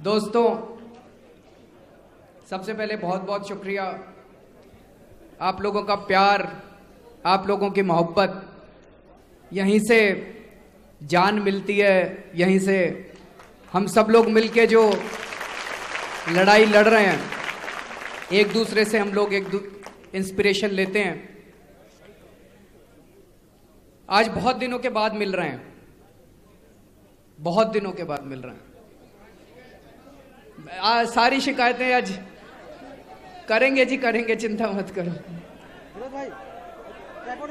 दोस्तों, सबसे पहले बहुत बहुत शुक्रिया। आप लोगों का प्यार, आप लोगों की मोहब्बत, यहीं से जान मिलती है। यहीं से हम सब लोग मिलके जो लड़ाई लड़ रहे हैं, एक दूसरे से हम लोग इंस्पिरेशन लेते हैं। आज बहुत दिनों के बाद मिल रहे हैं, बहुत दिनों के बाद मिल रहे हैं। सारी शिकायतें आज करेंगे जी, करेंगे, चिंता मत करो।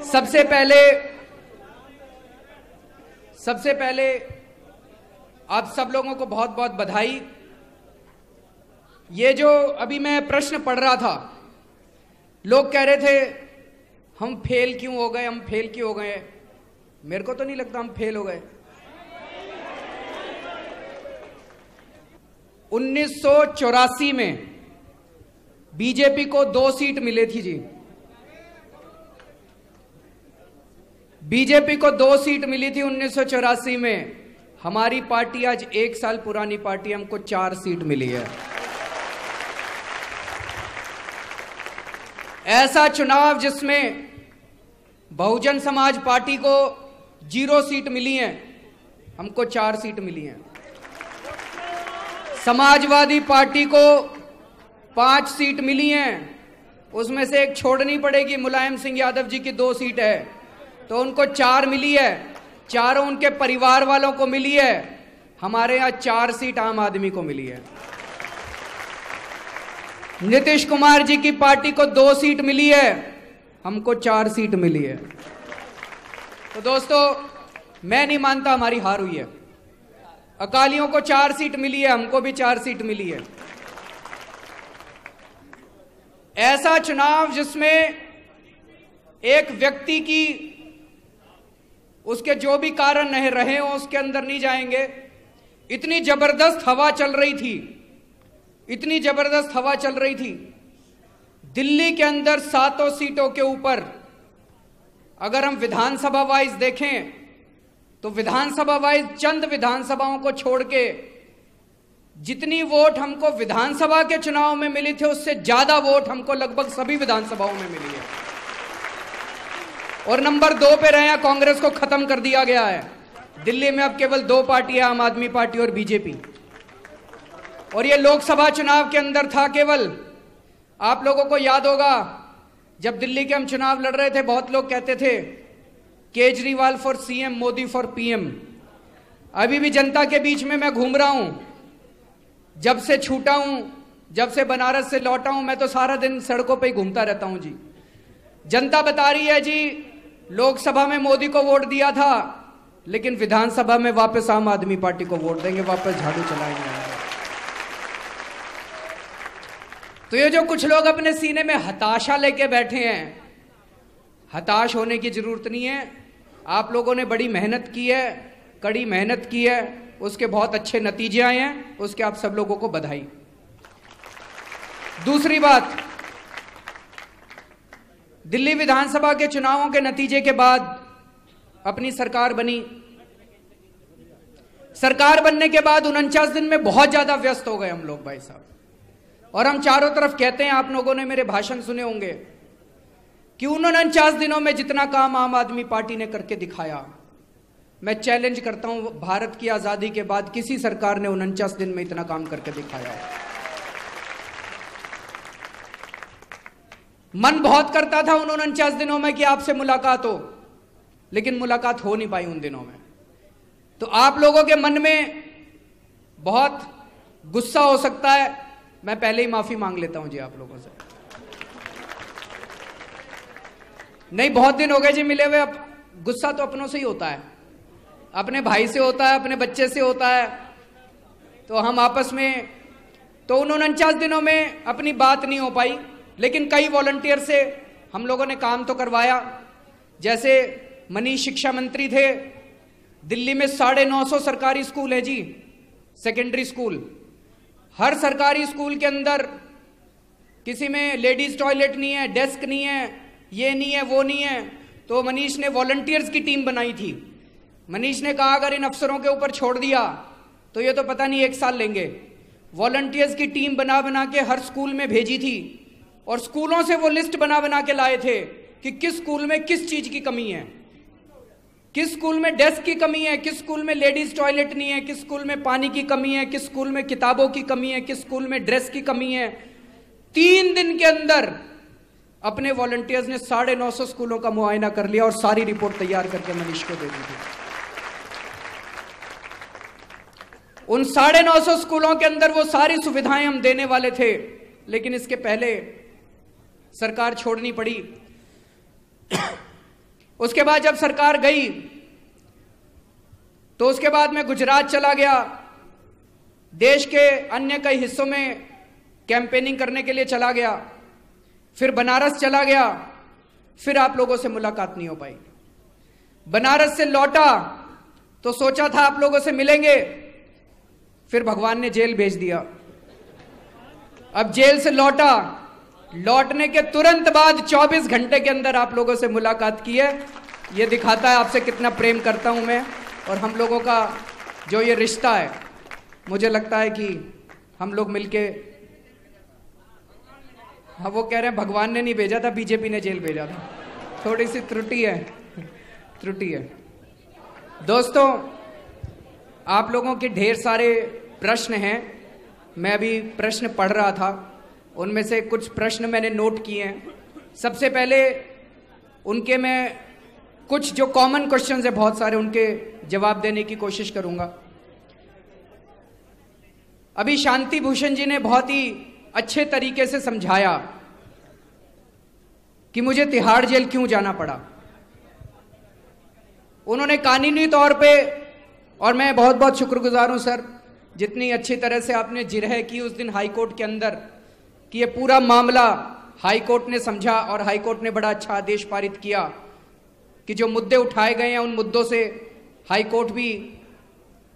सबसे पहले आप सब लोगों को बहुत बहुत बधाई। ये जो अभी मैं प्रश्न पढ़ रहा था, लोग कह रहे थे हम फेल क्यों हो गए, हम फेल क्यों हो गए। मेरे को तो नहीं लगता हम फेल हो गए। 1984 में बीजेपी को 2 सीट मिली थी जी। बीजेपी को 2 सीट मिली थी 1984 में। हमारी पार्टी आज 1 साल पुरानी पार्टी, हमको 4 सीट मिली है। ऐसा चुनाव जिसमें बहुजन समाज पार्टी को 0 सीट मिली है, हमको 4 सीट मिली हैं। समाजवादी पार्टी को 5 सीट मिली हैं, उसमें से एक छोड़नी पड़ेगी। मुलायम सिंह यादव जी की 2 सीट है, तो उनको 4 मिली है। चारों उनके परिवार वालों को मिली है। हमारे यहां 4 सीट आम आदमी को मिली है। नीतीश कुमार जी की पार्टी को 2 सीट मिली है, हमको 4 सीट मिली है। तो दोस्तों, मैं नहीं मानता हमारी हार हुई है। अकालियों को 4 सीट मिली है, हमको भी 4 सीट मिली है। ऐसा चुनाव जिसमें एक व्यक्ति की, उसके जो भी कारण नहीं रहे हो, उसके अंदर नहीं जाएंगे। इतनी जबरदस्त हवा चल रही थी, इतनी जबरदस्त हवा चल रही थी। दिल्ली के अंदर 7 सीटों के ऊपर अगर हम विधानसभा वाइज देखें तो विधानसभा वाइज चंद विधानसभाओं को छोड़ के जितनी वोट हमको विधानसभा के चुनाव में मिली थी, उससे ज्यादा वोट हमको लगभग सभी विधानसभाओं में मिली है। और नंबर 2 पे रहे हैं, कांग्रेस को खत्म कर दिया गया है। दिल्ली में अब केवल 2 पार्टियां, आम आदमी पार्टी और बीजेपी। और ये लोकसभा चुनाव के अंदर था केवल। आप लोगों को याद होगा, जब दिल्ली के हम चुनाव लड़ रहे थे, बहुत लोग कहते थे Kejriwal for CM, Modi for PM. अभी भी जनता के बीच में मैं घूम रहा हूं। जब से छूटा हूं, जब से बनारस से लौटा हूं, मैं तो सारा दिन सड़कों पे ही घूमता रहता हूं जी। जनता बता रही है जी, लोकसभा में मोदी को वोट दिया था, लेकिन विधानसभा में वापस आम आदमी पार्टी को वोट देंगे, वापस झाड़ू चलाएंगे। तो ये जो कुछ लोग अपने सीने में हताशा लेके बैठे हैं, हताश होने की जरूरत नहीं है। आप लोगों ने बड़ी मेहनत की है, कड़ी मेहनत की है, उसके बहुत अच्छे नतीजे आए हैं, उसके आप सब लोगों को बधाई। दूसरी बात, दिल्ली विधानसभा के चुनावों के नतीजे के बाद अपनी सरकार बनी। सरकार बनने के बाद 49 दिन में बहुत ज्यादा व्यस्त हो गए हम लोग भाई साहब। और हम चारों तरफ कहते हैं, आप लोगों ने मेरे भाषण सुने होंगे कि 49 दिनों में जितना काम आम आदमी पार्टी ने करके दिखाया, मैं चैलेंज करता हूं, भारत की आजादी के बाद किसी सरकार ने 49 दिन में इतना काम करके दिखाया। मन बहुत करता था उन 49 दिनों में कि आपसे मुलाकात हो, लेकिन मुलाकात हो नहीं पाई उन दिनों में। तो आप लोगों के मन में बहुत गुस्सा हो सकता है, मैं पहले ही माफी मांग लेता हूं जी आप लोगों से। नहीं, बहुत दिन हो गए जी मिले हुए। अब गुस्सा तो अपनों से ही होता है, अपने भाई से होता है, अपने बच्चे से होता है, तो हम आपस में, तो उन 49 दिनों में अपनी बात नहीं हो पाई। लेकिन कई वॉलंटियर से हम लोगों ने काम तो करवाया। जैसे मनीष शिक्षा मंत्री थे, दिल्ली में 950 सरकारी स्कूल है जी, सेकेंडरी स्कूल। हर सरकारी स्कूल के अंदर किसी में लेडीज टॉयलेट नहीं है, डेस्क नहीं है, ये नहीं है, वो नहीं है। तो मनीष ने वॉलंटियर्स की टीम बनाई थी। मनीष ने कहा अगर इन अफसरों के ऊपर छोड़ दिया तो ये तो पता नहीं 1 साल लेंगे। वॉलंटियर्स की टीम बना बना के हर स्कूल में भेजी थी और स्कूलों से वो लिस्ट बना बना के लाए थे कि किस स्कूल में किस चीज की कमी है, किस स्कूल में डेस्क की कमी है, किस स्कूल में लेडीज टॉयलेट नहीं है, किस स्कूल में पानी की कमी है, किस स्कूल में किताबों की कमी है, किस स्कूल में ड्रेस की कमी है। 3 दिन के अंदर अपने वॉलंटियर्स ने 950 स्कूलों का मुआयना कर लिया और सारी रिपोर्ट तैयार करके मनीष को दे दी थी। उन 950 स्कूलों के अंदर वो सारी सुविधाएं हम देने वाले थे, लेकिन इसके पहले सरकार छोड़नी पड़ी। उसके बाद जब सरकार गई तो उसके बाद मैं गुजरात चला गया, देश के अन्य कई हिस्सों में कैंपेनिंग करने के लिए चला गया, फिर बनारस चला गया, फिर आप लोगों से मुलाकात नहीं हो पाई। बनारस से लौटा तो सोचा था आप लोगों से मिलेंगे, फिर भगवान ने जेल भेज दिया। अब जेल से लौटा, लौटने के तुरंत बाद 24 घंटे के अंदर आप लोगों से मुलाकात की है। यह दिखाता है आपसे कितना प्रेम करता हूं मैं, और हम लोगों का जो ये रिश्ता है, मुझे लगता है कि हम लोग मिलके, हाँ वो कह रहे हैं भगवान ने नहीं भेजा था, बीजेपी ने जेल भेजा था। थोड़ी सी त्रुटि है। दोस्तों, आप लोगों के ढेर सारे प्रश्न हैं, मैं अभी प्रश्न पढ़ रहा था, उनमें से कुछ प्रश्न मैंने नोट किए हैं। सबसे पहले उनके मैं कुछ जो कॉमन क्वेश्चंस है बहुत सारे, उनके जवाब देने की कोशिश करूंगा। अभी शांति भूषण जी ने बहुत ही अच्छे तरीके से समझाया कि मुझे तिहाड़ जेल क्यों जाना पड़ा। उन्होंने कानूनी तौर पे, और मैं बहुत बहुत शुक्रगुजार हूं सर, जितनी अच्छी तरह से आपने जिरह की उस दिन हाई कोर्ट के अंदर, कि ये पूरा मामला हाई कोर्ट ने समझा और हाई कोर्ट ने बड़ा अच्छा आदेश पारित किया कि जो मुद्दे उठाए गए हैं उन मुद्दों से हाई कोर्ट भी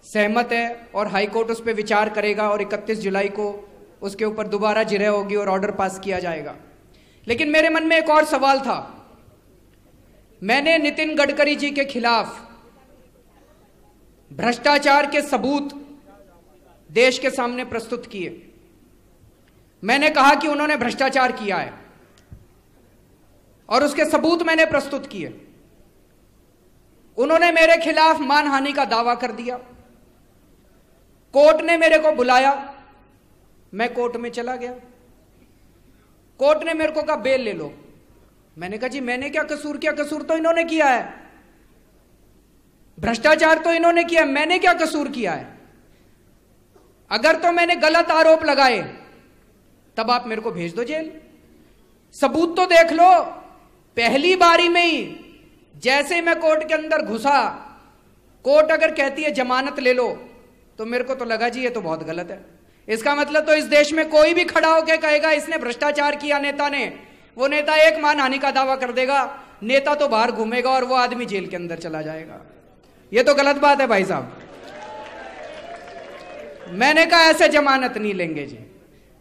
सहमत है और हाई कोर्ट उस पर विचार करेगा और 31 जुलाई को उसके ऊपर दोबारा जिरह होगी और ऑर्डर पास किया जाएगा। लेकिन मेरे मन में एक और सवाल था। मैंने नितिन गडकरी जी के खिलाफ भ्रष्टाचार के सबूत देश के सामने प्रस्तुत किए। मैंने कहा कि उन्होंने भ्रष्टाचार किया है और उसके सबूत मैंने प्रस्तुत किए। उन्होंने मेरे खिलाफ मानहानि का दावा कर दिया। कोर्ट ने मेरे को बुलाया, मैं कोर्ट में चला गया। कोर्ट ने मेरे को कहा बेल ले लो। मैंने कहा जी मैंने क्या कसूर किया? कसूर तो इन्होंने किया है, भ्रष्टाचार तो इन्होंने किया, मैंने क्या कसूर किया है? अगर तो मैंने गलत आरोप लगाए तब आप मेरे को भेज दो जेल, सबूत तो देख लो। पहली बारी में ही जैसे मैं कोर्ट के अंदर घुसा, कोर्ट अगर कहती है जमानत ले लो, तो मेरे को तो लगा जी ये तो बहुत गलत है। इसका मतलब तो इस देश में कोई भी खड़ा होकर कहेगा इसने भ्रष्टाचार किया नेता ने, वो नेता एक मानहानि का दावा कर देगा, नेता तो बाहर घूमेगा और वो आदमी जेल के अंदर चला जाएगा। ये तो गलत बात है भाई साहब। मैंने कहा ऐसे जमानत नहीं लेंगे जी।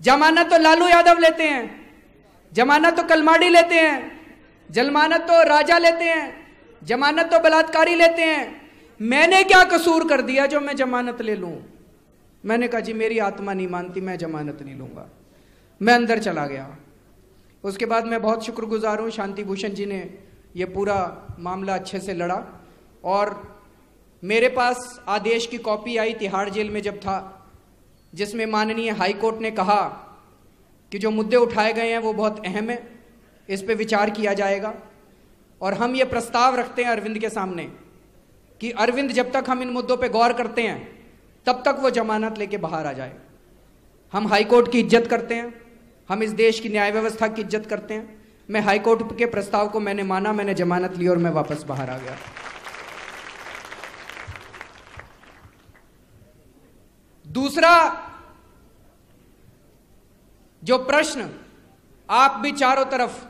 जमानत तो लालू यादव लेते हैं, जमानत तो कलमाड़ी लेते हैं, जमानत तो राजा लेते हैं, जमानत तो बलात्कारी लेते हैं। मैंने क्या कसूर कर दिया जो मैं जमानत ले लूं? मैंने कहा जी मेरी आत्मा नहीं मानती, मैं जमानत नहीं लूंगा। मैं अंदर चला गया। उसके बाद मैं बहुत शुक्रगुजार हूं, शांति भूषण जी ने यह पूरा मामला अच्छे से लड़ा और मेरे पास आदेश की कॉपी आई तिहाड़ जेल में जब था, जिसमें माननीय हाई कोर्ट ने कहा कि जो मुद्दे उठाए गए हैं वो बहुत अहम है, इस पे विचार किया जाएगा। और हम ये प्रस्ताव रखते हैं अरविंद के सामने कि अरविंद जब तक हम इन मुद्दों पे गौर करते हैं तब तक वो जमानत लेके बाहर आ जाए। हम हाई कोर्ट की इज्जत करते हैं, हम इस देश की न्याय व्यवस्था की इज्जत करते हैं। मैं हाई कोर्ट के प्रस्ताव को मैंने माना, मैंने जमानत ली और मैं वापस बाहर आ गया। दूसरा जो प्रश्न आप भी चारों तरफ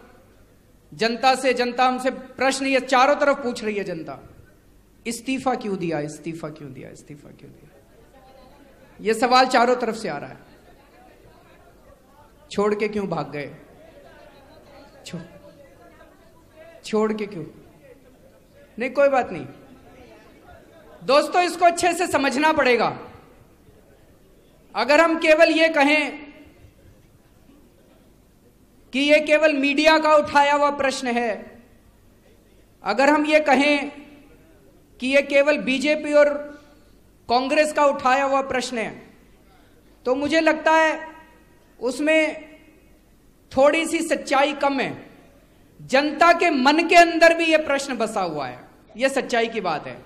जनता से, जनता हमसे प्रश्न ये चारों तरफ पूछ रही है जनता, इस्तीफा क्यों दिया, इस्तीफा क्यों दिया, इस्तीफा क्यों दिया? ये सवाल चारों तरफ से आ रहा है। छोड़ के क्यों भाग गए? छोड़ के क्यों? नहीं कोई बात नहीं दोस्तों, इसको अच्छे से समझना पड़ेगा। अगर हम केवल ये कहें कि ये केवल मीडिया का उठाया हुआ प्रश्न है, अगर हम ये कहें कि ये केवल बीजेपी और कांग्रेस का उठाया हुआ प्रश्न है, तो मुझे लगता है उसमें थोड़ी सी सच्चाई कम है। जनता के मन के अंदर भी यह प्रश्न बसा हुआ है, यह सच्चाई की बात है।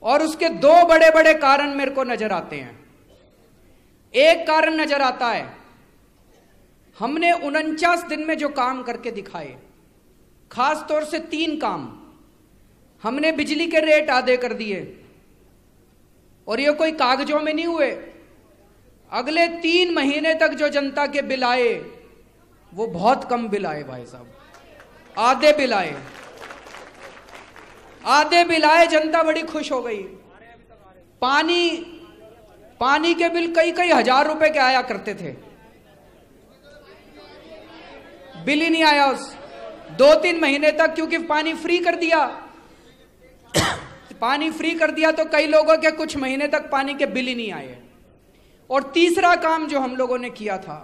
और उसके दो बड़े बड़े कारण मेरे को नजर आते हैं। एक कारण नजर आता है, हमने 49 दिन में जो काम करके दिखाए, खास तौर से 3 काम। हमने बिजली के रेट आधे कर दिए, और ये कोई कागजों में नहीं हुए। अगले 3 महीने तक जो जनता के बिल आए वो बहुत कम बिल आए भाई साहब, आधे बिल आए, आधे बिल आए। जनता बड़ी खुश हो गई। पानी के बिल कई कई हजार रुपए के आया करते थे, बिल ही नहीं आया उस 2-3 महीने तक, क्योंकि पानी फ्री कर दिया। पानी फ्री कर दिया तो कई लोगों के कुछ महीने तक पानी के बिल ही नहीं आए। और तीसरा काम जो हम लोगों ने किया था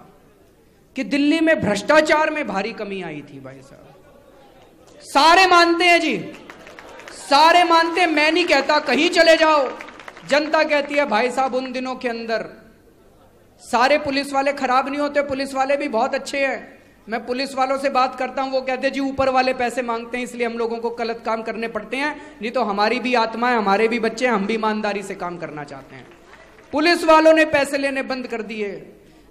कि दिल्ली में भ्रष्टाचार में भारी कमी आई थी भाई साहब। सारे मानते हैं जी, सारे मानते हैं, मैं नहीं कहता, कहीं चले जाओ जनता कहती है भाई साहब उन दिनों के अंदर सारे पुलिस वाले खराब नहीं होते, पुलिस वाले भी बहुत अच्छे हैं। मैं पुलिस वालों से बात करता हूं, वो कहते हैं जी ऊपर वाले पैसे मांगते हैं इसलिए हम लोगों को गलत काम करने पड़ते हैं, नहीं तो हमारी भी आत्मा है, हमारे भी बच्चे हैं, हम भी ईमानदारी से काम करना चाहते हैं। पुलिस वालों ने पैसे लेने बंद कर दिए,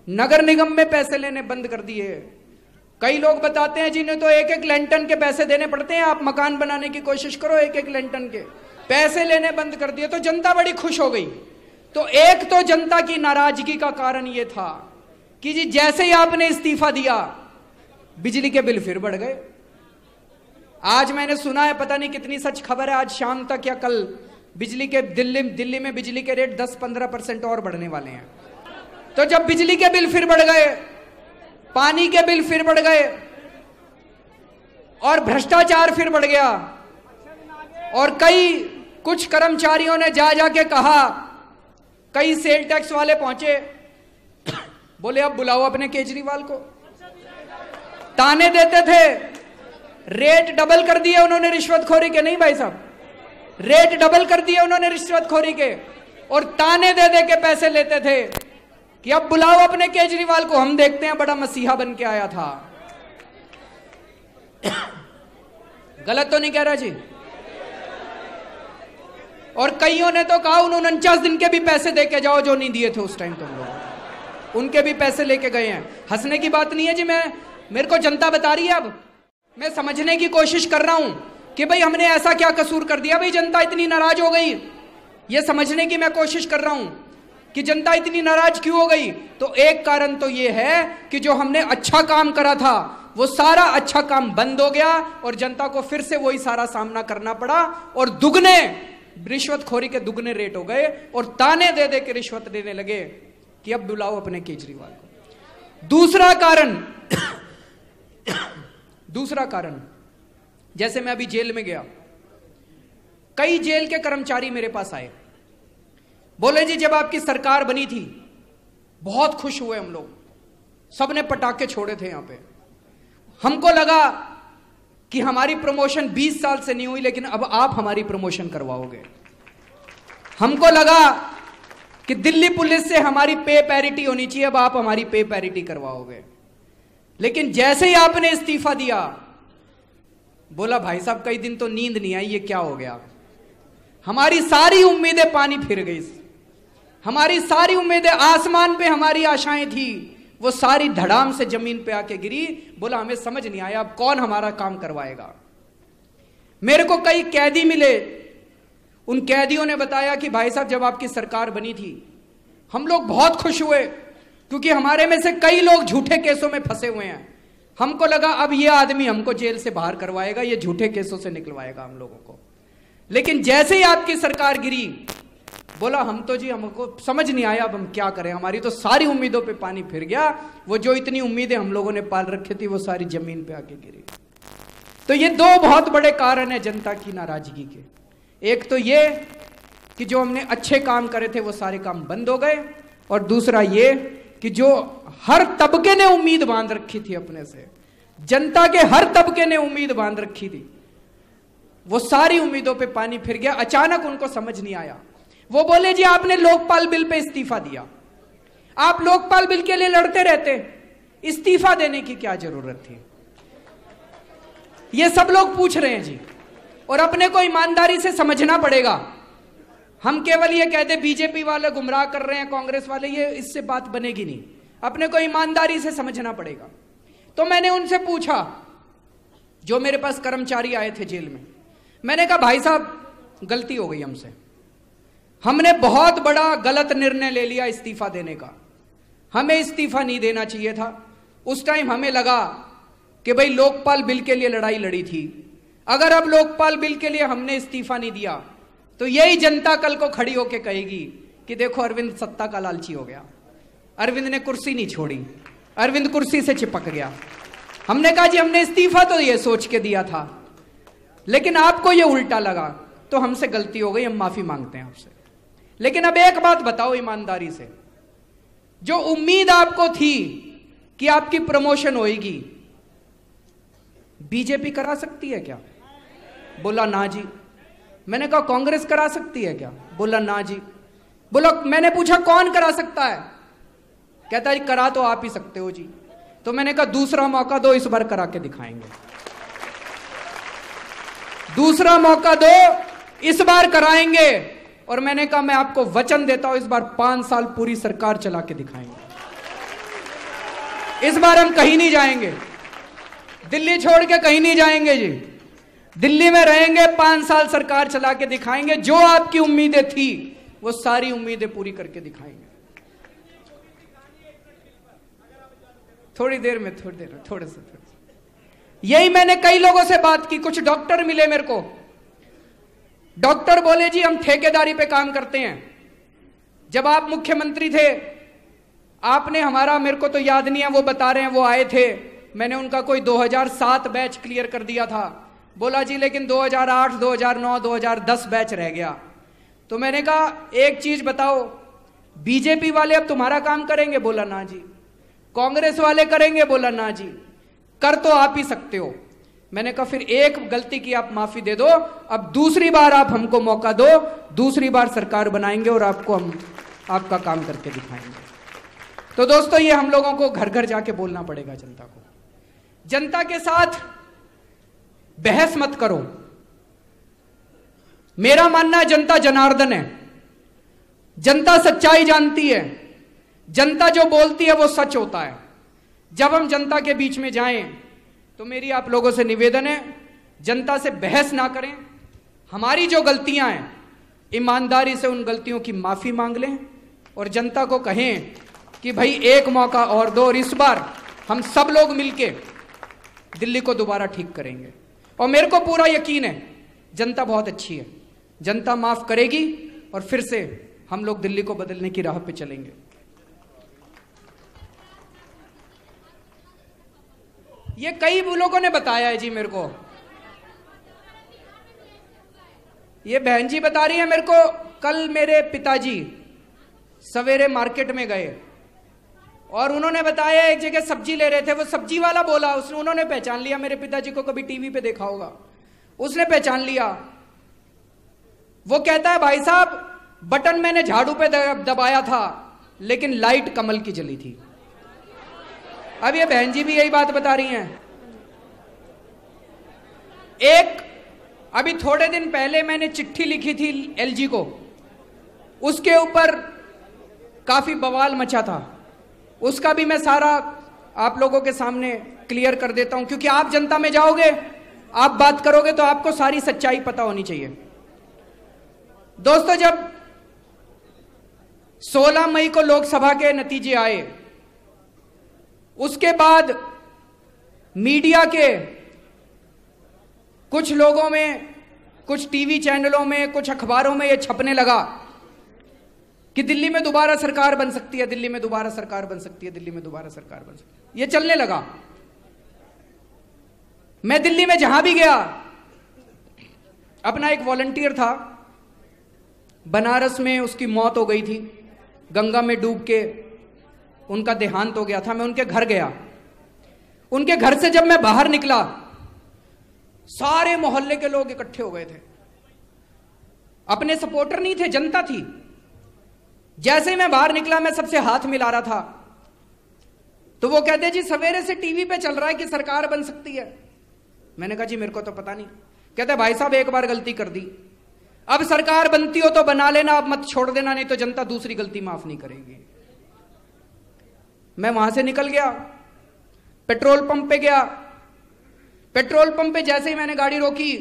नगर निगम में पैसे लेने बंद कर दिए। कई लोग बताते हैं जिन्हें तो 1-1 लेंटन के पैसे देने पड़ते हैं। आप मकान बनाने की कोशिश करो, 1-1 लेंटन के पैसे लेने बंद कर दिए, तो जनता बड़ी खुश हो गई। तो एक तो जनता की नाराजगी का कारण यह था कि जी जैसे ही आपने इस्तीफा दिया बिजली के बिल फिर बढ़ गए। आज मैंने सुना है, पता नहीं कितनी सच खबर है, आज शाम तक या कल बिजली के दिल्ली में बिजली के रेट 10-15% और बढ़ने वाले हैं। तो जब बिजली के बिल फिर बढ़ गए, पानी के बिल फिर बढ़ गए और भ्रष्टाचार फिर बढ़ गया, और कुछ कर्मचारियों ने जाके कहा, कई सेल टैक्स वाले पहुंचे, बोले अब बुलाओ अपने केजरीवाल को। ताने देते थे, रेट डबल कर दिए उन्होंने रिश्वतखोरी के। नहीं भाई साहब, रेट डबल कर दिए उन्होंने रिश्वतखोरी के, और ताने दे के पैसे लेते थे कि अब बुलाओ अपने केजरीवाल को, हम देखते हैं बड़ा मसीहा बन के आया था। गलत तो नहीं कह रहा जी? और कईयों ने तो कहा 49 दिन के भी पैसे दे के जाओ जो नहीं दिए थे उस टाइम तुम लोग, उनके भी पैसे लेके गए हैं। हंसने की बात नहीं है जी, मेरे को जनता बता रही है। अब मैं समझने की कोशिश कर रहा हूं कि भाई हमने ऐसा क्या कसूर कर दिया भाई जनता इतनी नाराज हो गई। ये समझने की मैं कोशिश कर रहा हूं कि जनता इतनी नाराज क्यों हो गई। तो एक कारण तो ये है कि जो हमने अच्छा काम करा था वो सारा अच्छा काम बंद हो गया, और जनता को फिर से वही सारा सामना करना पड़ा, और दुगने रिश्वतखोरी के दुगने रेट हो गए, और ताने दे के रिश्वत देने लगे कि अब बुलाओ अपने केजरीवाल को। दूसरा कारण, जैसे मैं अभी जेल में गया, कई जेल के कर्मचारी मेरे पास आए, बोले जी जब आपकी सरकार बनी थी बहुत खुश हुए हम लोग, सबने पटाखे छोड़े थे यहां पे, हमको लगा कि हमारी प्रमोशन 20 साल से नहीं हुई, लेकिन अब आप हमारी प्रमोशन करवाओगे। हमको लगा कि दिल्ली पुलिस से हमारी पे पैरिटी होनी चाहिए, अब आप हमारी पे पैरिटी करवाओगे। लेकिन जैसे ही आपने इस्तीफा दिया, बोला भाई साहब कई दिन तो नींद नहीं आई, ये क्या हो गया। हमारी सारी उम्मीदें पानी फिर गई, हमारी सारी उम्मीदें, आसमान पे हमारी आशाएं थी, वो सारी धड़ाम से जमीन पे आके गिरी। बोला हमें समझ नहीं आया अब कौन हमारा काम करवाएगा। मेरे को कई कैदी मिले, उन कैदियों ने बताया कि भाई साहब जब आपकी सरकार बनी थी हम लोग बहुत खुश हुए, क्योंकि हमारे में से कई लोग झूठे केसों में फंसे हुए हैं। हमको लगा अब ये आदमी हमको जेल से बाहर करवाएगा, ये झूठे केसों से निकलवाएगा हम लोगों को। लेकिन जैसे ही आपकी सरकार गिरी, बोला हम तो जी हमको समझ नहीं आया अब हम क्या करें, हमारी तो सारी उम्मीदों पे पानी फिर गया, वो जो इतनी उम्मीदें हम लोगों ने पाल रखी थी वो सारी जमीन पे आके गिरी। तो ये दो बहुत बड़े कारण है जनता की नाराजगी के। एक तो ये कि जो हमने अच्छे काम करे थे वो सारे काम बंद हो गए, और दूसरा ये कि जो हर तबके ने उम्मीद बांध रखी थी अपने से, जनता के हर तबके ने उम्मीद बांध रखी थी, वो सारी उम्मीदों पे पानी फिर गया। अचानक उनको समझ नहीं आया। वो बोले जी आपने लोकपाल बिल पे इस्तीफा दिया, आप लोकपाल बिल के लिए लड़ते रहते, इस्तीफा देने की क्या जरूरत थी? ये सब लोग पूछ रहे हैं जी। और अपने को ईमानदारी से समझना पड़ेगा। हम केवल ये कहते बीजेपी वाले गुमराह कर रहे हैं, कांग्रेस वाले, ये इससे बात बनेगी नहीं। अपने को ईमानदारी से समझना पड़ेगा। तो मैंने उनसे पूछा, जो मेरे पास कर्मचारी आए थे जेल में, मैंने कहा भाई साहब गलती हो गई हमसे, हमने बहुत बड़ा गलत निर्णय ले लिया इस्तीफा देने का, हमें इस्तीफा नहीं देना चाहिए था। उस टाइम हमें लगा कि भाई लोकपाल बिल के लिए लड़ाई लड़ी थी, अगर अब लोकपाल बिल के लिए हमने इस्तीफा नहीं दिया तो यही जनता कल को खड़ी होकर कहेगी कि देखो अरविंद सत्ता का लालची हो गया, अरविंद ने कुर्सी नहीं छोड़ी, अरविंद कुर्सी से चिपक गया। हमने कहा जी हमने इस्तीफा तो ये सोच के दिया था, लेकिन आपको ये उल्टा लगा, तो हमसे गलती हो गई, हम माफी मांगते हैं आपसे। लेकिन अब एक बात बताओ ईमानदारी से, जो उम्मीद आपको थी कि आपकी प्रमोशन होगी, बीजेपी करा सकती है क्या? बोला ना जी। मैंने कहा कांग्रेस करा सकती है क्या? बोला ना जी। बोला, मैंने पूछा कौन करा सकता है? कहता है करा तो आप ही सकते हो जी। तो मैंने कहा दूसरा मौका दो, इस बार करा के दिखाएंगे, दूसरा मौका दो, इस बार कराएंगे। और मैंने कहा मैं आपको वचन देता हूं, इस बार 5 साल पूरी सरकार चला के दिखाएंगे। इस बार हम कहीं नहीं जाएंगे, दिल्ली छोड़ के कहीं नहीं जाएंगे जी, दिल्ली में रहेंगे, 5 साल सरकार चला के दिखाएंगे। जो आपकी उम्मीदें थी वो सारी उम्मीदें पूरी करके दिखाएंगे। थोड़ी देर में थोड़े से यही मैंने कई लोगों से बात की। कुछ डॉक्टर मिले मेरे को, डॉक्टर बोले जी हम ठेकेदारी पे काम करते हैं, जब आप मुख्यमंत्री थे आपने हमारा, मेरे को तो याद नहीं है, वो बता रहे हैं वो आए थे, मैंने उनका कोई 2007 बैच क्लियर कर दिया था। बोला जी लेकिन 2008, 2009, 2010 बैच रह गया। तो मैंने कहा एक चीज बताओ, बीजेपी वाले अब तुम्हारा काम करेंगे? बोला ना जी। कांग्रेस वाले करेंगे? बोला ना जी। कर तो आप ही सकते हो। मैंने कहा फिर एक गलती की आप माफी दे दो, अब दूसरी बार आप हमको मौका दो, दूसरी बार सरकार बनाएंगे और आपको हम आपका काम करके दिखाएंगे। तो दोस्तों ये हम लोगों को घर घर जाके बोलना पड़ेगा जनता को। जनता के साथ बहस मत करो। मेरा मानना है जनता जनार्दन है, जनता सच्चाई जानती है, जनता जो बोलती है वो सच होता है। जब हम जनता के बीच में जाएं तो मेरी आप लोगों से निवेदन है, जनता से बहस ना करें। हमारी जो गलतियां हैं ईमानदारी से उन गलतियों की माफी मांग लें और जनता को कहें कि भाई एक मौका और दो, और इस बार हम सब लोग मिलके दिल्ली को दोबारा ठीक करेंगे। और मेरे को पूरा यकीन है जनता बहुत अच्छी है, जनता माफ करेगी और फिर से हम लोग दिल्ली को बदलने की राह पे चलेंगे। ये कई लोगों ने बताया है जी मेरे को, ये बहन जी बता रही है मेरे को, कल मेरे पिताजी सवेरे मार्केट में गए और उन्होंने बताया एक जगह सब्जी ले रहे थे, वो सब्जी वाला बोला, उन्होंने पहचान लिया मेरे पिताजी को, कभी टीवी पे देखा होगा, उसने पहचान लिया। वो कहता है भाई साहब बटन मैंने झाड़ू पे दबाया था लेकिन लाइट कमल की जली थी। अब ये बहन जी भी यही बात बता रही हैं। एक अभी थोड़े दिन पहले मैंने चिट्ठी लिखी थी एलजी को, उसके ऊपर काफी बवाल मचा था, उसका भी मैं सारा आप लोगों के सामने क्लियर कर देता हूं, क्योंकि आप जनता में जाओगे, आप बात करोगे तो आपको सारी सच्चाई पता होनी चाहिए। दोस्तों जब 16 मई को लोकसभा के नतीजे आए, उसके बाद मीडिया के कुछ लोगों में, कुछ टीवी चैनलों में, कुछ अखबारों में यह छपने लगा कि दिल्ली में दोबारा सरकार बन सकती है, दिल्ली में दोबारा सरकार बन सकती है, दिल्ली में दोबारा सरकार बन सकती है, यह चलने लगा। मैं दिल्ली में जहां भी गया, अपना एक वॉलंटियर था बनारस में, उसकी मौत हो गई थी, गंगा में डूब के उनका देहांत हो गया था। मैं उनके घर गया। उनके घर से जब मैं बाहर निकला, सारे मोहल्ले के लोग इकट्ठे हो गए थे। अपने सपोर्टर नहीं थे, जनता थी। जैसे ही मैं बाहर निकला, मैं सबसे हाथ मिला रहा था, तो वो कहते जी सवेरे से टीवी पे चल रहा है कि सरकार बन सकती है। मैंने कहा जी मेरे को तो पता नहीं। कहते भाई साहब एक बार गलती कर दी, अब सरकार बनती हो तो बना लेना, अब मत छोड़ देना, नहीं तो जनता दूसरी गलती माफ नहीं करेगी। मैं वहां से निकल गया, पेट्रोल पंप पे गया। पेट्रोल पंप पे जैसे ही मैंने गाड़ी रोकी,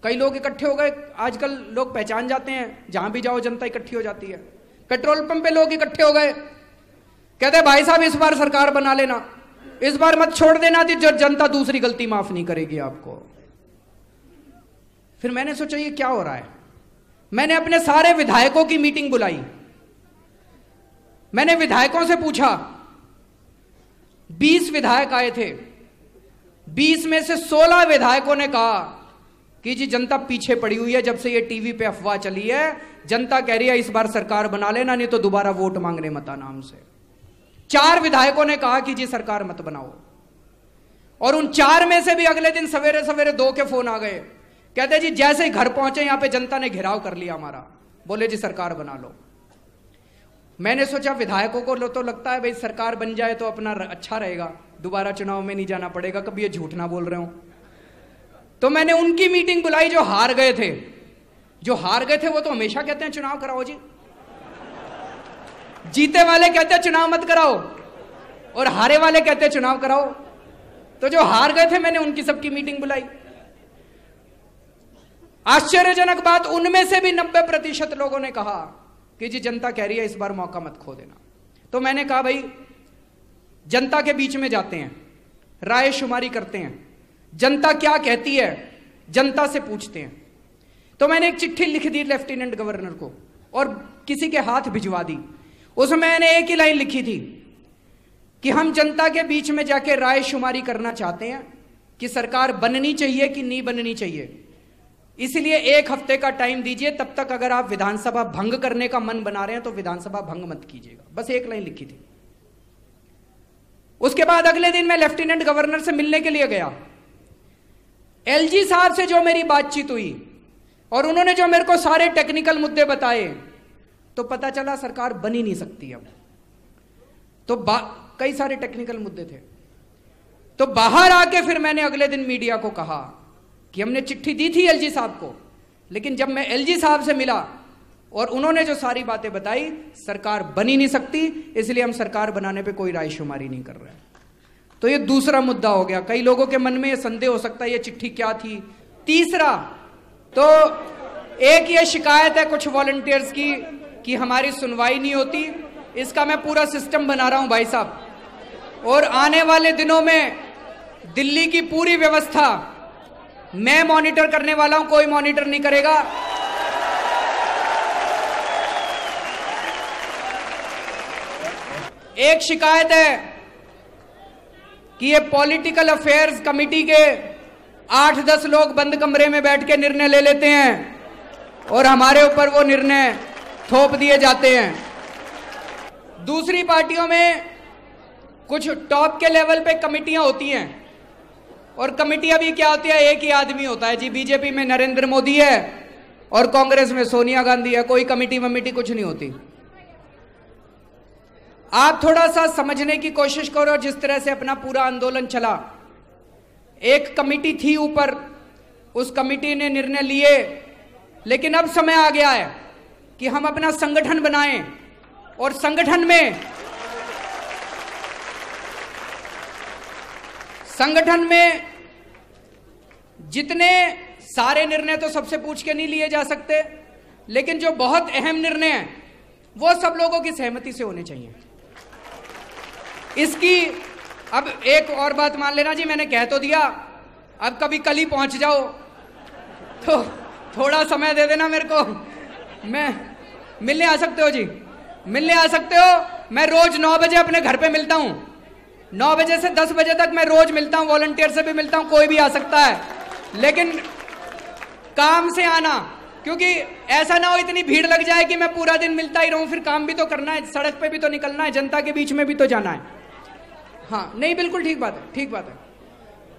कई लोग इकट्ठे हो गए। आजकल लोग पहचान जाते हैं, जहां भी जाओ जनता इकट्ठी हो जाती है। पेट्रोल पंप पे लोग इकट्ठे हो गए, कहते भाई साहब इस बार सरकार बना लेना, इस बार मत छोड़ देना, जो जनता दूसरी गलती माफ नहीं करेगी आपको। फिर मैंने सोचा ये क्या हो रहा है। मैंने अपने सारे विधायकों की मीटिंग बुलाई। मैंने विधायकों से पूछा, 20 विधायक आए थे। 20 में से 16 विधायकों ने कहा कि जी जनता पीछे पड़ी हुई है, जब से ये टीवी पे अफवाह चली है, जनता कह रही है इस बार सरकार बना लेना, नहीं तो दोबारा वोट मांगने मत आना हमसे। 4 विधायकों ने कहा कि जी सरकार मत बनाओ। और उन 4 में से भी अगले दिन सवेरे सवेरे 2 के फोन आ गए, कहते जी जैसे ही घर पहुंचे यहां पे जनता ने घेराव कर लिया हमारा, बोले जी सरकार बना लो। मैंने सोचा विधायकों को तो लगता है भाई सरकार बन जाए तो अपना अच्छा रहेगा, दोबारा चुनाव में नहीं जाना पड़ेगा, कभी ये झूठ ना बोल रहे हो। तो मैंने उनकी मीटिंग बुलाई जो हार गए थे। जो हार गए थे वो तो हमेशा कहते हैं चुनाव कराओ जी, जीते वाले कहते हैं चुनाव मत कराओ, और हारे वाले कहते हैं चुनाव कराओ। तो जो हार गए थे मैंने उनकी सबकी मीटिंग बुलाई। आश्चर्यजनक बात, उनमें से भी 90% लोगों ने कहा कि जी जनता कह रही है इस बार मौका मत खो देना। तो मैंने कहा भाई जनता के बीच में जाते हैं, राय शुमारी करते हैं, जनता क्या कहती है जनता से पूछते हैं। तो मैंने एक चिट्ठी लिख दी लेफ्टिनेंट गवर्नर को और किसी के हाथ भिजवा दी। उसमें मैंने एक ही लाइन लिखी थी कि हम जनता के बीच में जाके राय शुमारी करना चाहते हैं कि सरकार बननी चाहिए कि नहीं बननी चाहिए, इसलिए 1 हफ्ते का टाइम दीजिए, तब तक अगर आप विधानसभा भंग करने का मन बना रहे हैं तो विधानसभा भंग मत कीजिएगा। बस एक लाइन लिखी थी। उसके बाद अगले दिन मैं लेफ्टिनेंट गवर्नर से मिलने के लिए गया। एलजी साहब से जो मेरी बातचीत हुई और उन्होंने जो मेरे को सारे टेक्निकल मुद्दे बताए, तो पता चला सरकार बन ही नहीं सकती अब। तो कई सारे टेक्निकल मुद्दे थे। तो बाहर आके फिर मैंने अगले दिन मीडिया को कहा कि हमने चिट्ठी दी थी एलजी साहब को, लेकिन जब मैं एलजी साहब से मिला और उन्होंने जो सारी बातें बताई, सरकार बन ही नहीं सकती, इसलिए हम सरकार बनाने पे कोई रायशुमारी नहीं कर रहे। तो ये दूसरा मुद्दा हो गया। कई लोगों के मन में ये संदेह हो सकता है ये चिट्ठी क्या थी। तीसरा, तो एक ये शिकायत है कुछ वॉलंटियर्स की कि हमारी सुनवाई नहीं होती। इसका मैं पूरा सिस्टम बना रहा हूं भाई साहब, और आने वाले दिनों में दिल्ली की पूरी व्यवस्था मैं मॉनिटर करने वाला हूं, कोई मॉनिटर नहीं करेगा। एक शिकायत है कि ये पॉलिटिकल अफेयर्स कमेटी के 8-10 लोग बंद कमरे में बैठ के निर्णय ले लेते हैं और हमारे ऊपर वो निर्णय थोप दिए जाते हैं। दूसरी पार्टियों में कुछ टॉप के लेवल पे कमेटियां होती हैं, और कमेटियां भी क्या होती है, एक ही आदमी होता है जी। बीजेपी में नरेंद्र मोदी है और कांग्रेस में सोनिया गांधी है, कोई कमेटी वमेटी कुछ नहीं होती। आप थोड़ा सा समझने की कोशिश करो। जिस तरह से अपना पूरा आंदोलन चला, एक कमेटी थी ऊपर, उस कमेटी ने निर्णय लिए, लेकिन अब समय आ गया है कि हम अपना संगठन बनाएं, और संगठन में जितने सारे निर्णय तो सबसे पूछ के नहीं लिए जा सकते, लेकिन जो बहुत अहम निर्णय हैं वो सब लोगों की सहमति से होने चाहिए। इसकी अब एक और बात मान लेना जी, मैंने कह तो दिया, अब कभी कल ही पहुंच जाओ तो थोड़ा समय दे देना मेरे को। मैं मिलने आ सकते हो जी, मिलने आ सकते हो। मैं रोज 9 बजे अपने घर पे मिलता हूं, 9 बजे से 10 बजे तक मैं रोज मिलता हूं, वॉलंटियर से भी मिलता हूं, कोई भी आ सकता है। लेकिन काम से आना, क्योंकि ऐसा ना हो इतनी भीड़ लग जाए कि मैं पूरा दिन मिलता ही रहूं, फिर काम भी तो करना है, सड़क पे भी तो निकलना है, जनता के बीच में भी तो जाना है। हाँ, नहीं, बिल्कुल ठीक बात है, ठीक बात है।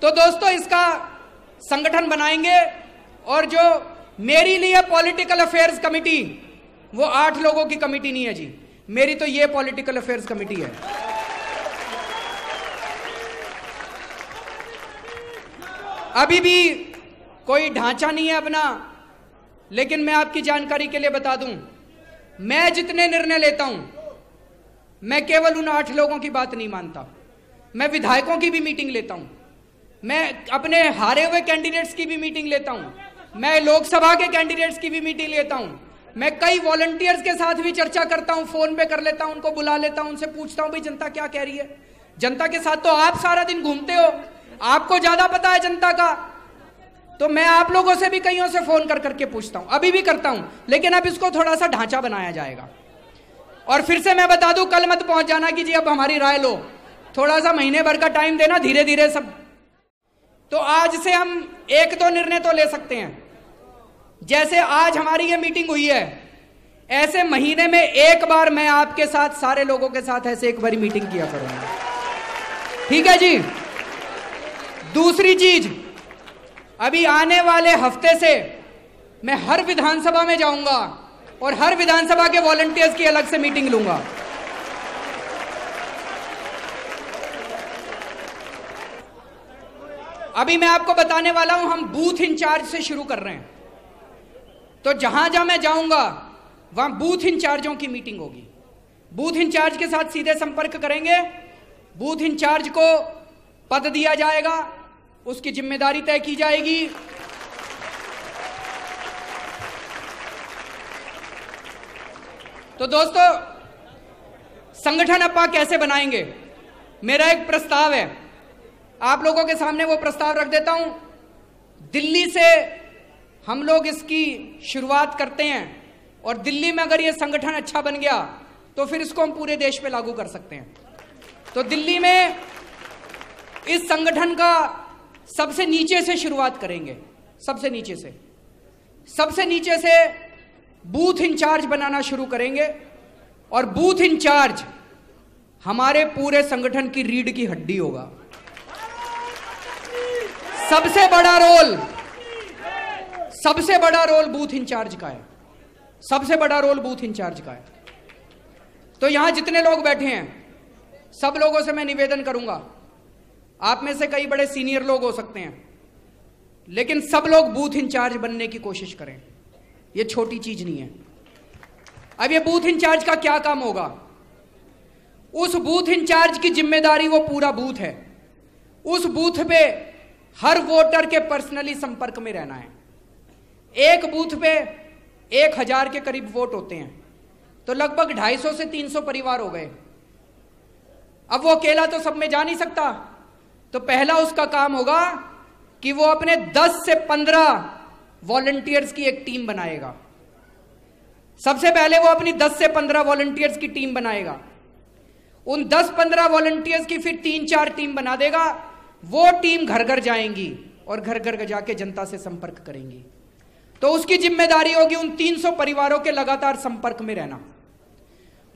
तो दोस्तों, इसका संगठन बनाएंगे और जो मेरी लिए पॉलिटिकल अफेयर्स कमेटी, वो 8 लोगों की कमेटी नहीं है जी, मेरी तो ये पॉलिटिकल अफेयर्स कमेटी है। अभी भी कोई ढांचा नहीं है अपना, लेकिन मैं आपकी जानकारी के लिए बता दूं, मैं जितने निर्णय लेता हूं, मैं केवल उन 8 लोगों की बात नहीं मानता, मैं विधायकों की भी मीटिंग लेता हूं, मैं अपने हारे हुए कैंडिडेट्स की भी मीटिंग लेता हूं, मैं लोकसभा के कैंडिडेट्स की भी मीटिंग लेता हूं, मैं कई वॉलंटियर्स के साथ भी चर्चा करता हूं, फोन पे कर लेता हूं, उनको बुला लेता हूं, उनसे पूछता हूं भाई जनता क्या कह रही है। जनता के साथ तो आप सारा दिन घूमते हो, आपको ज्यादा पता है जनता का, तो मैं आप लोगों से भी कईयों से फोन कर करके पूछता हूं, अभी भी करता हूं, लेकिन अब इसको थोड़ा सा ढांचा बनाया जाएगा। और फिर से मैं बता दूं, कल मत पहुंच जाना कि जी अब हमारी राय लो, थोड़ा सा महीने भर का टाइम देना, धीरे धीरे सब। तो आज से हम 1-2 निर्णय तो ले सकते हैं, जैसे आज हमारी ये मीटिंग हुई है, ऐसे महीने में एक बार मैं आपके साथ, सारे लोगों के साथ ऐसे एक बारी मीटिंग किया करूंगा, ठीक है जी। दूसरी चीज, अभी आने वाले हफ्ते से मैं हर विधानसभा में जाऊंगा और हर विधानसभा के वॉलंटियर्स की अलग से मीटिंग लूंगा। अभी मैं आपको बताने वाला हूं, हम बूथ इंचार्ज से शुरू कर रहे हैं, तो जहां जहां मैं जाऊंगा वहां बूथ इंचार्जों की मीटिंग होगी, बूथ इंचार्ज के साथ सीधे संपर्क करेंगे, बूथ इंचार्ज को पद दिया जाएगा, उसकी जिम्मेदारी तय की जाएगी। तो दोस्तों, संगठन अपा कैसे बनाएंगे, मेरा एक प्रस्ताव है, आप लोगों के सामने वो प्रस्ताव रख देता हूं। दिल्ली से हम लोग इसकी शुरुआत करते हैं, और दिल्ली में अगर ये संगठन अच्छा बन गया तो फिर इसको हम पूरे देश पे लागू कर सकते हैं। तो दिल्ली में इस संगठन का सबसे नीचे से शुरुआत करेंगे, सबसे नीचे से बूथ इंचार्ज बनाना शुरू करेंगे, और बूथ इंचार्ज हमारे पूरे संगठन की रीढ़ की हड्डी होगा। सबसे बड़ा रोल बूथ इंचार्ज का है, सबसे बड़ा रोल बूथ इंचार्ज का है। तो यहां जितने लोग बैठे हैं, सब लोगों से मैं निवेदन करूंगा, आप में से कई बड़े सीनियर लोग हो सकते हैं, लेकिन सब लोग बूथ इंचार्ज बनने की कोशिश करें, ये छोटी चीज नहीं है। अब ये बूथ इंचार्ज का क्या काम होगा, उस बूथ इंचार्ज की जिम्मेदारी, वो पूरा बूथ है, उस बूथ पे हर वोटर के पर्सनली संपर्क में रहना है। एक बूथ पे 1000 के करीब वोट होते हैं, तो लगभग 250 से 300 परिवार हो गए। अब वो अकेला तो सब में जा नहीं सकता, तो पहला उसका काम होगा कि वो अपने 10 से 15 वॉलंटियर्स की एक टीम बनाएगा। सबसे पहले वो अपनी 10 से 15 वॉलंटियर्स की टीम बनाएगा, उन 10-15 वॉलंटियर्स की फिर 3-4 टीम बना देगा, वो टीम घर घर जाएंगी और घर घर जाके जनता से संपर्क करेंगी। तो उसकी जिम्मेदारी होगी उन 300 परिवारों के लगातार संपर्क में रहना।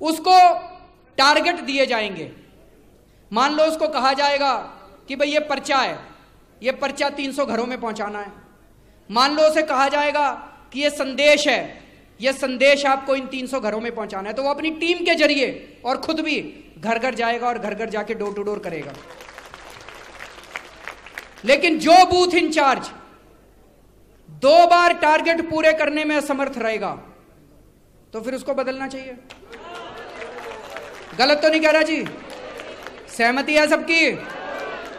उसको टारगेट दिए जाएंगे, मान लो उसको कहा जाएगा कि भाई ये पर्चा है, ये पर्चा 300 घरों में पहुंचाना है। मान लो उसे कहा जाएगा कि ये संदेश है, ये संदेश आपको इन 300 घरों में पहुंचाना है, तो वो अपनी टीम के जरिए और खुद भी घर घर जाएगा और घर घर जाके डोर टू डोर करेगा। लेकिन जो बूथ इंचार्ज 2 बार टारगेट पूरे करने में असमर्थ रहेगा, तो फिर उसको बदलना चाहिए। गलत तो नहीं कह रहा जी, सहमति है सबकी?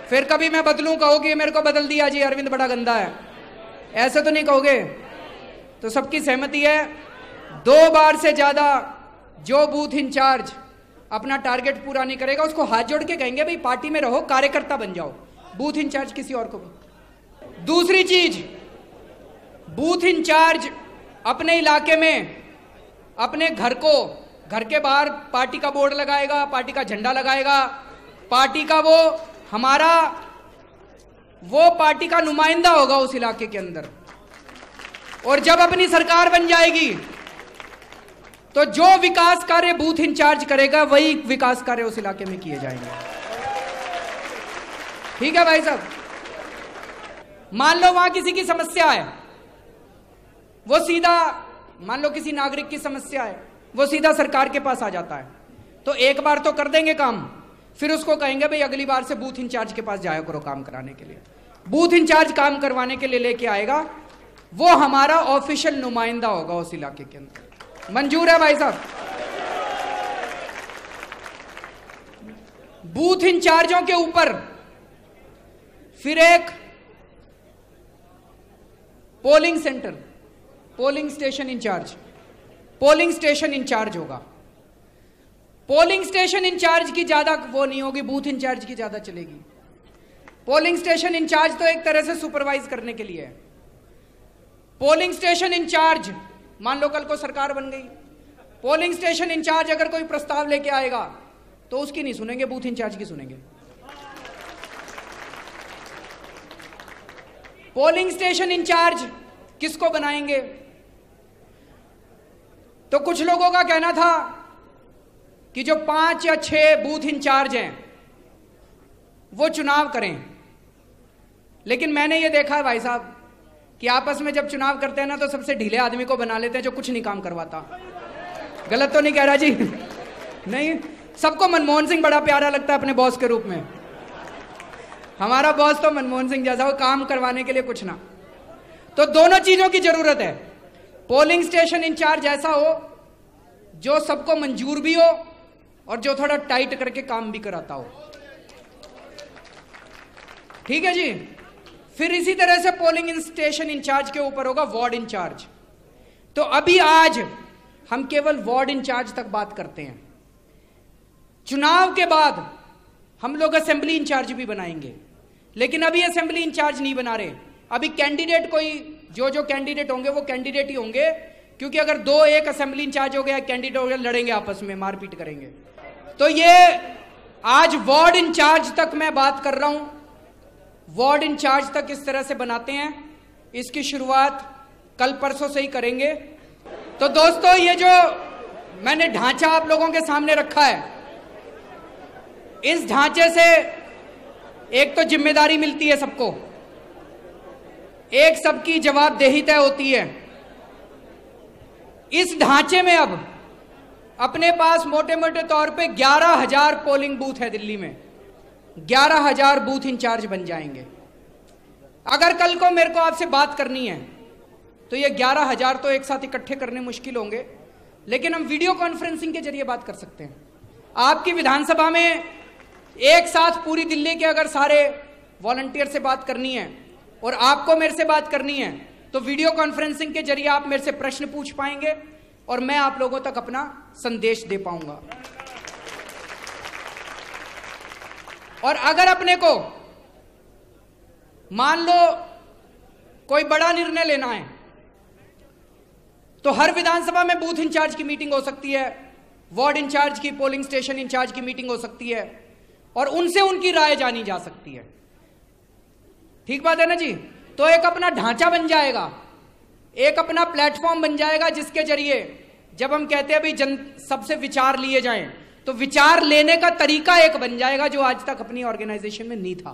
फिर कभी मैं बदलूं कहोगे मेरे को बदल दिया जी, अरविंद बड़ा गंदा है, ऐसे तो नहीं कहोगे? तो सबकी सहमति है, 2 बार से ज्यादा जो बूथ इंचार्ज अपना टारगेट पूरा नहीं करेगा, उसको हाथ जोड़ के कहेंगे भाई पार्टी में रहो, कार्यकर्ता बन जाओ, बूथ इंचार्ज किसी और को भी। दूसरी चीज, बूथ इंचार्ज अपने इलाके में, अपने घर के बाहर पार्टी का बोर्ड लगाएगा, पार्टी का झंडा लगाएगा, पार्टी का वो पार्टी का नुमाइंदा होगा उस इलाके के अंदर। और जब अपनी सरकार बन जाएगी तो जो विकास कार्य बूथ इंचार्ज करेगा वही विकास कार्य उस इलाके में किए जाएंगे। ठीक है भाई साहब? मान लो वहां किसी की समस्या है, वो सीधा, मान लो किसी नागरिक की समस्या है, वो सीधा सरकार के पास आ जाता है, तो एक बार तो कर देंगे काम, फिर उसको कहेंगे भाई अगली बार से बूथ इंचार्ज के पास जाया करो काम कराने के लिए। बूथ इंचार्ज काम करवाने के लिए लेके आएगा, वो हमारा ऑफिशियल नुमाइंदा होगा उस इलाके के अंदर। मंजूर है भाई साहब? बूथ इंचार्जों के ऊपर फिर एक polling centre, polling station in charge होगा। पोलिंग स्टेशन इंचार्ज की ज्यादा वो नहीं होगी, बूथ इंचार्ज की ज्यादा चलेगी। पोलिंग स्टेशन इंचार्ज तो एक तरह से सुपरवाइज करने के लिए है। पोलिंग स्टेशन इंचार्ज, मान लो कल को सरकार बन गई, पोलिंग स्टेशन इंचार्ज अगर कोई प्रस्ताव लेके आएगा तो उसकी नहीं सुनेंगे, बूथ इंचार्ज की सुनेंगे। पोलिंग स्टेशन इंचार्ज किसको बनाएंगे? तो कुछ लोगों का कहना था कि जो 5 या 6 बूथ इंचार्ज हैं वो चुनाव करें, लेकिन मैंने ये देखा है भाई साहब कि आपस में जब चुनाव करते हैं ना तो सबसे ढीले आदमी को बना लेते हैं जो कुछ नहीं काम करवाता। गलत तो नहीं कह रहा जी? नहीं, सबको मनमोहन सिंह बड़ा प्यारा लगता है अपने बॉस के रूप में। हमारा बॉस तो मनमोहन सिंह जैसा हो, काम करवाने के लिए कुछ ना। तो दोनों चीजों की जरूरत है। पोलिंग स्टेशन इंचार्ज ऐसा हो जो सबको मंजूर भी हो और जो थोड़ा टाइट करके काम भी कराता हो। ठीक है जी? फिर इसी तरह से पोलिंग स्टेशन इंचार्ज के ऊपर होगा वार्ड इंचार्ज। तो अभी आज हम केवल वार्ड इंचार्ज तक बात करते हैं। चुनाव के बाद हम लोग असेंबली इंचार्ज भी बनाएंगे, लेकिन अभी असेंबली इंचार्ज नहीं बना रहे। अभी कैंडिडेट कोई जो कैंडिडेट होंगे वो कैंडिडेट ही होंगे, क्योंकि अगर 2-1 असेंबली इंचार्ज हो गया, कैंडिडेट हो गया, लड़ेंगे आपस में, मारपीट करेंगे। तो ये आज वार्ड इंचार्ज तक मैं बात कर रहा हूं, वार्ड इंचार्ज तक इस तरह से बनाते हैं। इसकी शुरुआत कल परसों से ही करेंगे। तो दोस्तों, ये जो मैंने ढांचा आप लोगों के सामने रखा है, इस ढांचे से एक तो जिम्मेदारी मिलती है सबको, एक सबकी जवाबदेही तय होती है। इस ढांचे में अब अपने पास मोटे मोटे तौर पे 11,000 पोलिंग बूथ है दिल्ली में। 11,000 बूथ इंचार्ज बन जाएंगे। अगर कल को मेरे को आपसे बात करनी है तो ये 11,000 तो एक साथ इकट्ठे करने मुश्किल होंगे, लेकिन हम वीडियो कॉन्फ्रेंसिंग के जरिए बात कर सकते हैं। आपकी विधानसभा में एक साथ पूरी दिल्ली के अगर सारे वॉलंटियर से बात करनी है और आपको मेरे से बात करनी है तो वीडियो कॉन्फ्रेंसिंग के जरिए आप मेरे से प्रश्न पूछ पाएंगे और मैं आप लोगों तक अपना संदेश दे पाऊंगा। और अगर अपने को मान लो कोई बड़ा निर्णय लेना है तो हर विधानसभा में बूथ इंचार्ज की मीटिंग हो सकती है, वार्ड इंचार्ज की, पोलिंग स्टेशन इंचार्ज की मीटिंग हो सकती है और उनसे उनकी राय जानी जा सकती है। ठीक बात है ना जी? तो एक अपना ढांचा बन जाएगा, एक अपना प्लेटफॉर्म बन जाएगा, जिसके जरिए जब हम कहते हैं भाई सबसे विचार लिए जाएं, तो विचार लेने का तरीका एक बन जाएगा जो आज तक अपनी ऑर्गेनाइजेशन में नहीं था।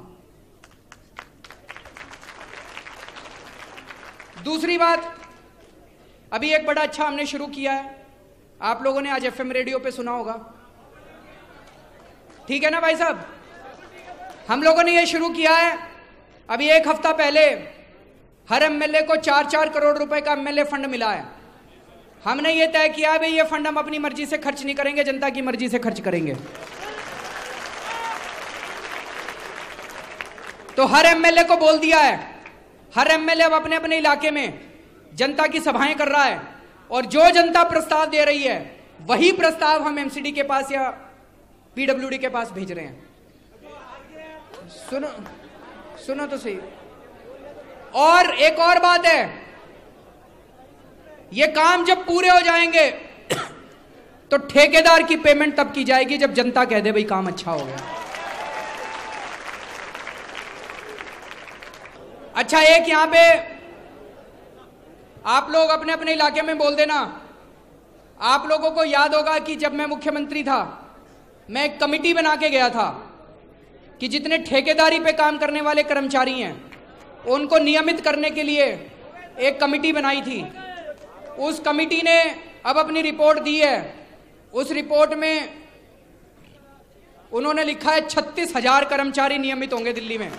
दूसरी बात, अभी एक बड़ा अच्छा हमने शुरू किया है, आप लोगों ने आज एफएम रेडियो पे सुना होगा। ठीक है ना भाई साहब? हम लोगों ने ये शुरू किया है, अभी 1 हफ्ता पहले हर एमएलए को 4-4 करोड़ रुपए का एमएलए फंड मिला है। हमने ये तय किया है भाई ये फंड हम अपनी मर्जी से खर्च नहीं करेंगे, जनता की मर्जी से खर्च करेंगे। तो हर एमएलए को बोल दिया है, हर एमएलए अब अपने अपने इलाके में जनता की सभाएं कर रहा है और जो जनता प्रस्ताव दे रही है वही प्रस्ताव हम एमसीडी के पास या पीडब्ल्यूडी के पास भेज रहे हैं। सुनो तो सही। और एक और बात है, ये काम जब पूरे हो जाएंगे तो ठेकेदार की पेमेंट तब की जाएगी जब जनता कह दे भाई काम अच्छा हो गया। अच्छा, एक यहां पे आप लोग अपने अपने इलाके में बोल देना। आप लोगों को याद होगा कि जब मैं मुख्यमंत्री था, मैं एक कमिटी बना के गया था कि जितने ठेकेदारी पे काम करने वाले कर्मचारी हैं उनको नियमित करने के लिए एक कमिटी बनाई थी। उस कमिटी ने अब अपनी रिपोर्ट दी है। उस रिपोर्ट में उन्होंने लिखा है 36,000 कर्मचारी नियमित होंगे दिल्ली में।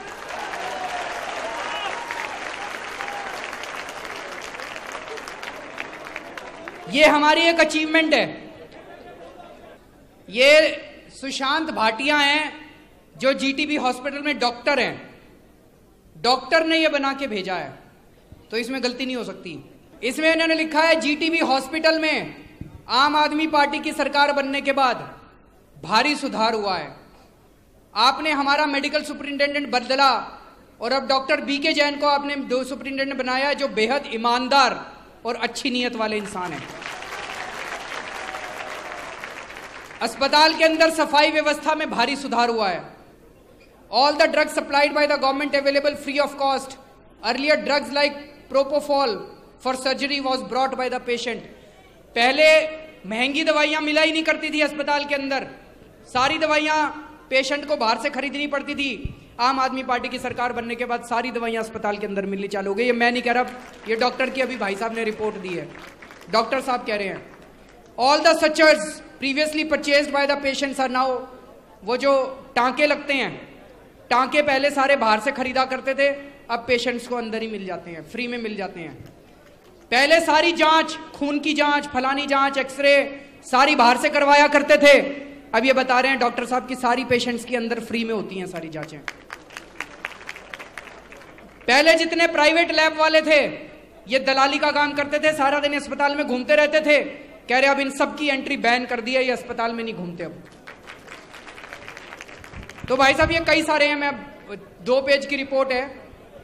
ये हमारी एक अचीवमेंट है। ये सुशांत भाटिया हैं जो जीटीबी हॉस्पिटल में डॉक्टर हैं। डॉक्टर ने ये बना के भेजा है, तो इसमें गलती नहीं हो सकती। इसमें इन्होंने लिखा है जीटीबी हॉस्पिटल में आम आदमी पार्टी की सरकार बनने के बाद भारी सुधार हुआ है। आपने हमारा मेडिकल सुपरिंटेंडेंट बदला और अब डॉक्टर बीके जैन को आपने दो सुपरिंटेंडेंट बनाया, जो बेहद ईमानदार और अच्छी नीयत वाले इंसान हैं। अस्पताल के अंदर सफाई व्यवस्था में भारी सुधार हुआ है। All the drugs supplied by the government available free of cost. Earlier drugs like propofol for surgery was brought by the patient. पहले महंगी दवाइयां मिला ही नहीं करती थी अस्पताल के अंदर, सारी दवाइयां पेशेंट को बाहर से खरीदनी पड़ती थी। आम आदमी पार्टी की सरकार बनने के बाद सारी दवाइयां अस्पताल के अंदर मिलनी चालू हो गई। ये मैं नहीं कह रहा, ये डॉक्टर की अभी भाई साहब ने रिपोर्ट दी है। डॉक्टर साहब कह रहे हैं all the sutures previously purchased by the patients are now. वो जो टांके लगते हैं, टांके पहले सारे बाहर से खरीदा करते थे, अब पेशेंट्स को अंदर ही मिल जाते हैं, फ्री में मिल जाते हैं। पहले सारी जांच, खून की जांच, फलानी जांच, एक्सरे सारी बाहर से करवाया करते थे, अब ये बता रहे हैं डॉक्टर साहब की सारी पेशेंट्स के अंदर फ्री में होती हैं सारी जांचें। पहले जितने प्राइवेट लैब वाले थे ये दलाली का काम करते थे, सारा दिन अस्पताल में घूमते रहते थे, कह रहे अब इन सब की एंट्री बैन कर दी है, ये अस्पताल में नहीं घूमते अब। तो भाई साहब ये कई सारे हैं, मैं 2 पेज की रिपोर्ट है,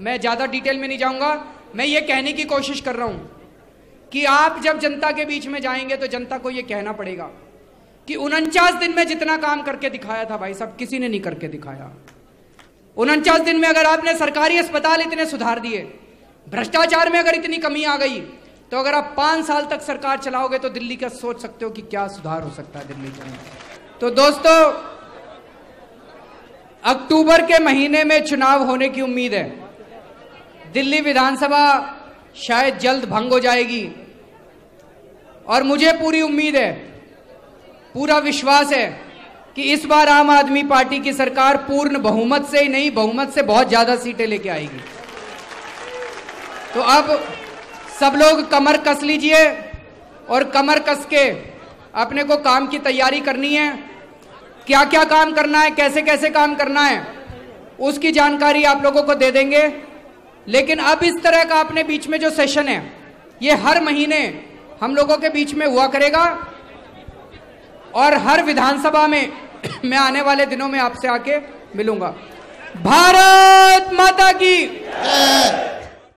मैं ज्यादा डिटेल में नहीं जाऊंगा। मैं ये कहने की कोशिश कर रहा हूं कि आप जब जनता के बीच में जाएंगे तो जनता को ये कहना पड़ेगा कि 49 दिन में जितना काम करके दिखाया था भाई साहब किसी ने नहीं करके दिखाया। 49 दिन में अगर आपने सरकारी अस्पताल इतने सुधार दिए, भ्रष्टाचार में अगर इतनी कमी आ गई, तो अगर आप 5 साल तक सरकार चलाओगे तो दिल्ली का सोच सकते हो कि क्या सुधार हो सकता है दिल्ली के अंदर। तो दोस्तों, अक्टूबर के महीने में चुनाव होने की उम्मीद है। दिल्ली विधानसभा शायद जल्द भंग हो जाएगी और मुझे पूरी उम्मीद है, पूरा विश्वास है कि इस बार आम आदमी पार्टी की सरकार पूर्ण बहुमत से ही नहीं, बहुमत से बहुत ज्यादा सीटें लेके आएगी। तो अब सब लोग कमर कस लीजिए और कमर कस के अपने को काम की तैयारी करनी है। क्या क्या काम करना है, कैसे कैसे काम करना है, उसकी जानकारी आप लोगों को दे देंगे। लेकिन अब इस तरह का अपने बीच में जो सेशन है, ये हर महीने हम लोगों के बीच में हुआ करेगा और हर विधानसभा में मैं आने वाले दिनों में आपसे आके मिलूंगा। भारत माता की